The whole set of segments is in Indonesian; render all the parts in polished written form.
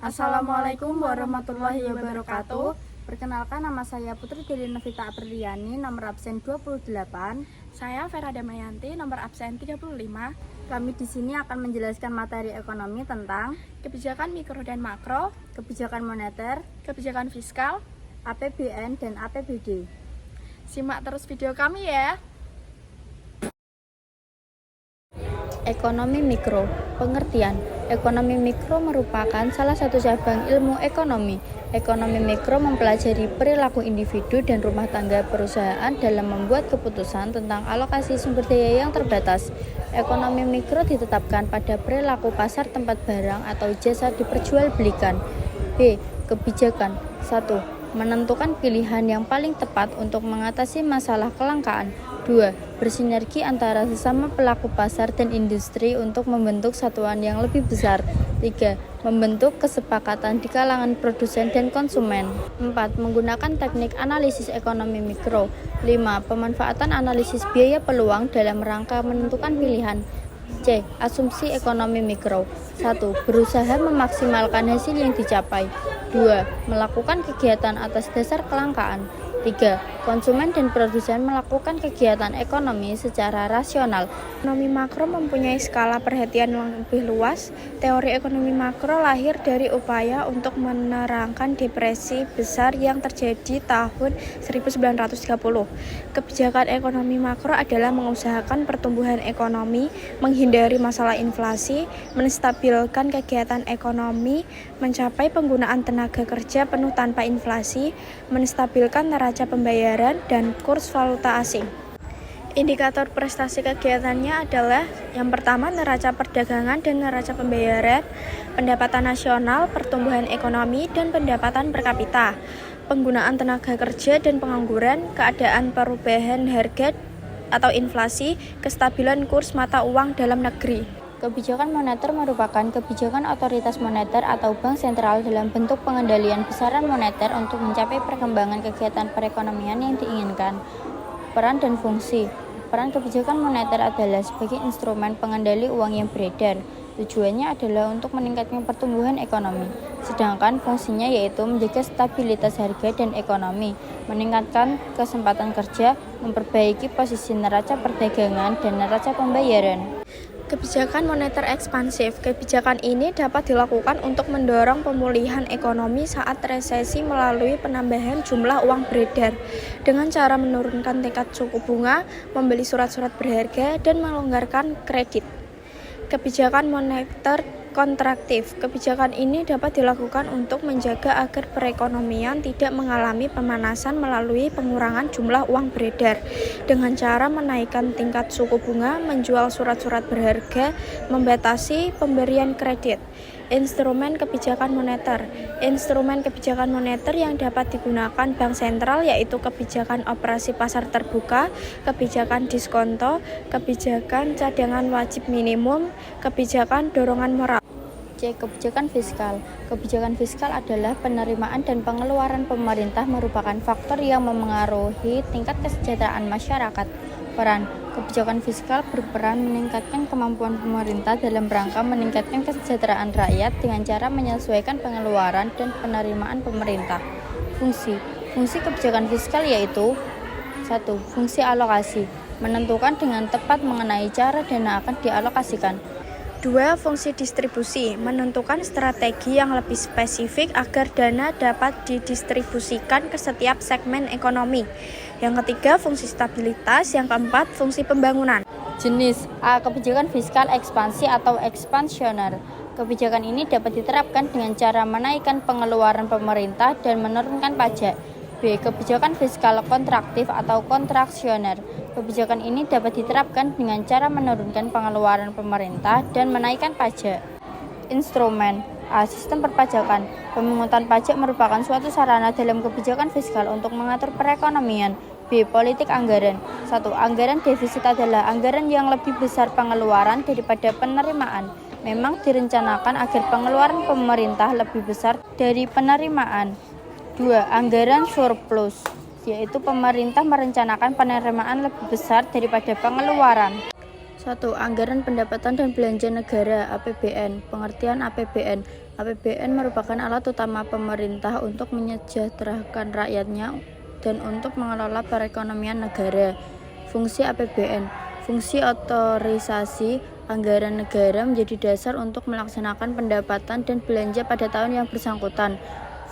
Assalamualaikum warahmatullahi wabarakatuh. Perkenalkan, nama saya Putri Deli Novita Apriliani, nomor absen 28. Saya Vera Damayanti, nomor absen 35. Kami di sini akan menjelaskan materi ekonomi tentang Kebijakan mikro dan makro, kebijakan moneter, kebijakan fiskal. APBN, dan APBD. Simak terus video kami ya. Ekonomi mikro. Pengertian: ekonomi mikro merupakan salah satu cabang ilmu ekonomi. Ekonomi mikro mempelajari perilaku individu dan rumah tangga perusahaan dalam membuat keputusan tentang alokasi sumber daya yang terbatas. Ekonomi mikro ditetapkan pada perilaku pasar tempat barang atau jasa diperjualbelikan. B. Kebijakan. 1. Menentukan pilihan yang paling tepat untuk mengatasi masalah kelangkaan. 2. Bersinergi antara sesama pelaku pasar dan industri untuk membentuk satuan yang lebih besar. 3. Membentuk kesepakatan di kalangan produsen dan konsumen. 4. Menggunakan teknik analisis ekonomi mikro. 5. Pemanfaatan analisis biaya peluang dalam rangka menentukan pilihan. C. Asumsi ekonomi mikro. 1. Berusaha memaksimalkan hasil yang dicapai. 2. Melakukan kegiatan atas dasar kelangkaan. 3. Konsumen dan produsen melakukan kegiatan ekonomi secara rasional. Ekonomi makro mempunyai skala perhatian yang lebih luas. Teori ekonomi makro lahir dari upaya untuk menerangkan depresi besar yang terjadi tahun 1930. Kebijakan ekonomi makro adalah mengusahakan pertumbuhan ekonomi, menghindari masalah inflasi, menstabilkan kegiatan ekonomi, mencapai penggunaan tenaga kerja penuh tanpa inflasi, menstabilkan neraca pembayaran, dan kurs valuta asing. Indikator prestasi kegiatannya adalah yang pertama neraca perdagangan dan neraca pembayaran, pendapatan nasional, pertumbuhan ekonomi, dan pendapatan per kapita, penggunaan tenaga kerja dan pengangguran, keadaan perubahan harga atau inflasi, kestabilan kurs mata uang dalam negeri. Kebijakan moneter merupakan kebijakan otoritas moneter atau bank sentral dalam bentuk pengendalian besaran moneter untuk mencapai perkembangan kegiatan perekonomian yang diinginkan. Peran dan fungsi. Peran kebijakan moneter adalah sebagai instrumen pengendali uang yang beredar. Tujuannya adalah untuk meningkatkan pertumbuhan ekonomi, sedangkan fungsinya yaitu menjaga stabilitas harga dan ekonomi, meningkatkan kesempatan kerja, memperbaiki posisi neraca perdagangan dan neraca pembayaran. Kebijakan moneter ekspansif. Kebijakan ini dapat dilakukan untuk mendorong pemulihan ekonomi saat resesi melalui penambahan jumlah uang beredar dengan cara menurunkan tingkat suku bunga, membeli surat-surat berharga, dan melonggarkan kredit. Kebijakan moneter kontraktif. Kebijakan ini dapat dilakukan untuk menjaga agar perekonomian tidak mengalami pemanasan melalui pengurangan jumlah uang beredar dengan cara menaikkan tingkat suku bunga, menjual surat-surat berharga, membatasi pemberian kredit. Instrumen kebijakan moneter. Instrumen kebijakan moneter yang dapat digunakan bank sentral yaitu kebijakan operasi pasar terbuka, kebijakan diskonto, kebijakan cadangan wajib minimum, kebijakan dorongan moral. C. Kebijakan fiskal. Kebijakan fiskal adalah penerimaan dan pengeluaran pemerintah merupakan faktor yang memengaruhi tingkat kesejahteraan masyarakat. Peran. Kebijakan fiskal berperan meningkatkan kemampuan pemerintah dalam rangka meningkatkan kesejahteraan rakyat dengan cara menyesuaikan pengeluaran dan penerimaan pemerintah. Fungsi. Fungsi kebijakan fiskal yaitu 1. Fungsi alokasi. Menentukan dengan tepat mengenai cara dana akan dialokasikan. 2. Fungsi distribusi, menentukan strategi yang lebih spesifik agar dana dapat didistribusikan ke setiap segmen ekonomi. Yang ketiga, fungsi stabilitas. Yang keempat, fungsi pembangunan. Jenis. A. Kebijakan fiskal ekspansi atau ekspansioner. Kebijakan ini dapat diterapkan dengan cara menaikkan pengeluaran pemerintah dan menurunkan pajak. B. Kebijakan fiskal kontraktif atau kontraksioner. Kebijakan ini dapat diterapkan dengan cara menurunkan pengeluaran pemerintah dan menaikkan pajak. Instrumen. A. Sistem perpajakan. Pemungutan pajak merupakan suatu sarana dalam kebijakan fiskal untuk mengatur perekonomian. B. Politik anggaran. 1. Anggaran defisit adalah anggaran yang lebih besar pengeluaran daripada penerimaan. Memang direncanakan agar pengeluaran pemerintah lebih besar dari penerimaan. 2. Anggaran surplus, yaitu pemerintah merencanakan penerimaan lebih besar daripada pengeluaran. 1. Anggaran pendapatan dan belanja negara (APBN). Pengertian APBN. APBN merupakan alat utama pemerintah untuk menyejahterakan rakyatnya dan untuk mengelola perekonomian negara. Fungsi APBN. Fungsi otorisasi anggaran negara menjadi dasar untuk melaksanakan pendapatan dan belanja pada tahun yang bersangkutan.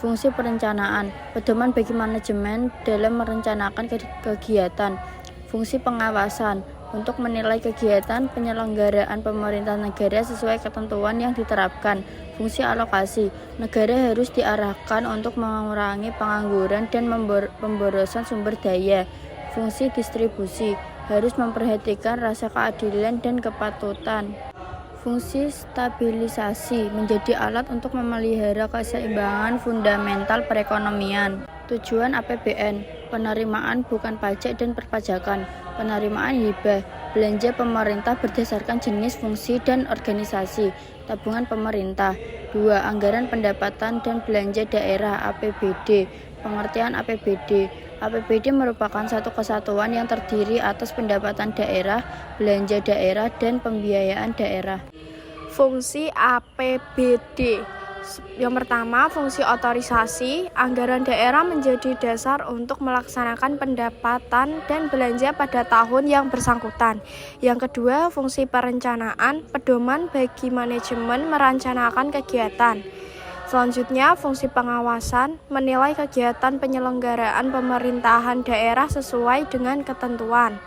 Fungsi perencanaan. Pedoman bagi manajemen dalam merencanakan kegiatan. Fungsi pengawasan. Untuk menilai kegiatan penyelenggaraan pemerintah negara sesuai ketentuan yang diterapkan. Fungsi alokasi. Negara harus diarahkan untuk mengurangi pengangguran dan pemborosan sumber daya. Fungsi distribusi. Harus memperhatikan rasa keadilan dan kepatutan. Fungsi stabilisasi. Menjadi alat untuk memelihara keseimbangan fundamental perekonomian. Tujuan APBN. Penerimaan bukan pajak dan perpajakan. Penerimaan hibah, belanja pemerintah berdasarkan jenis, fungsi, dan organisasi. Tabungan pemerintah. 2. Anggaran pendapatan dan belanja daerah (APBD). Pengertian APBD. APBD merupakan satu kesatuan yang terdiri atas pendapatan daerah, belanja daerah, dan pembiayaan daerah. Fungsi APBD. Yang pertama, fungsi otorisasi. Anggaran daerah menjadi dasar untuk melaksanakan pendapatan dan belanja pada tahun yang bersangkutan. Yang kedua, fungsi perencanaan. Pedoman bagi manajemen merencanakan kegiatan. Selanjutnya, fungsi pengawasan. Menilai kegiatan penyelenggaraan pemerintahan daerah sesuai dengan ketentuan.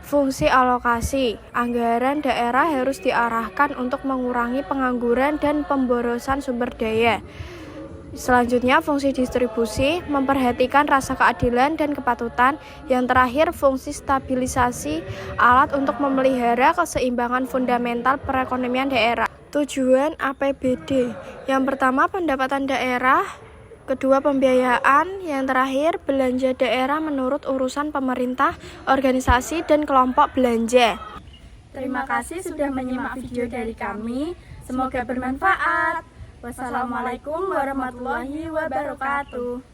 Fungsi alokasi. Anggaran daerah harus diarahkan untuk mengurangi pengangguran dan pemborosan sumber daya. Selanjutnya, fungsi distribusi. Memperhatikan rasa keadilan dan kepatutan. Yang terakhir, fungsi stabilisasi. Alat untuk memelihara keseimbangan fundamental perekonomian daerah. Tujuan APBD. Yang pertama, pendapatan daerah. Kedua, pembiayaan. Yang terakhir, belanja daerah menurut urusan pemerintah, organisasi, dan kelompok belanja. Terima kasih sudah menyimak video dari kami. Semoga bermanfaat. Wassalamualaikum warahmatullahi wabarakatuh.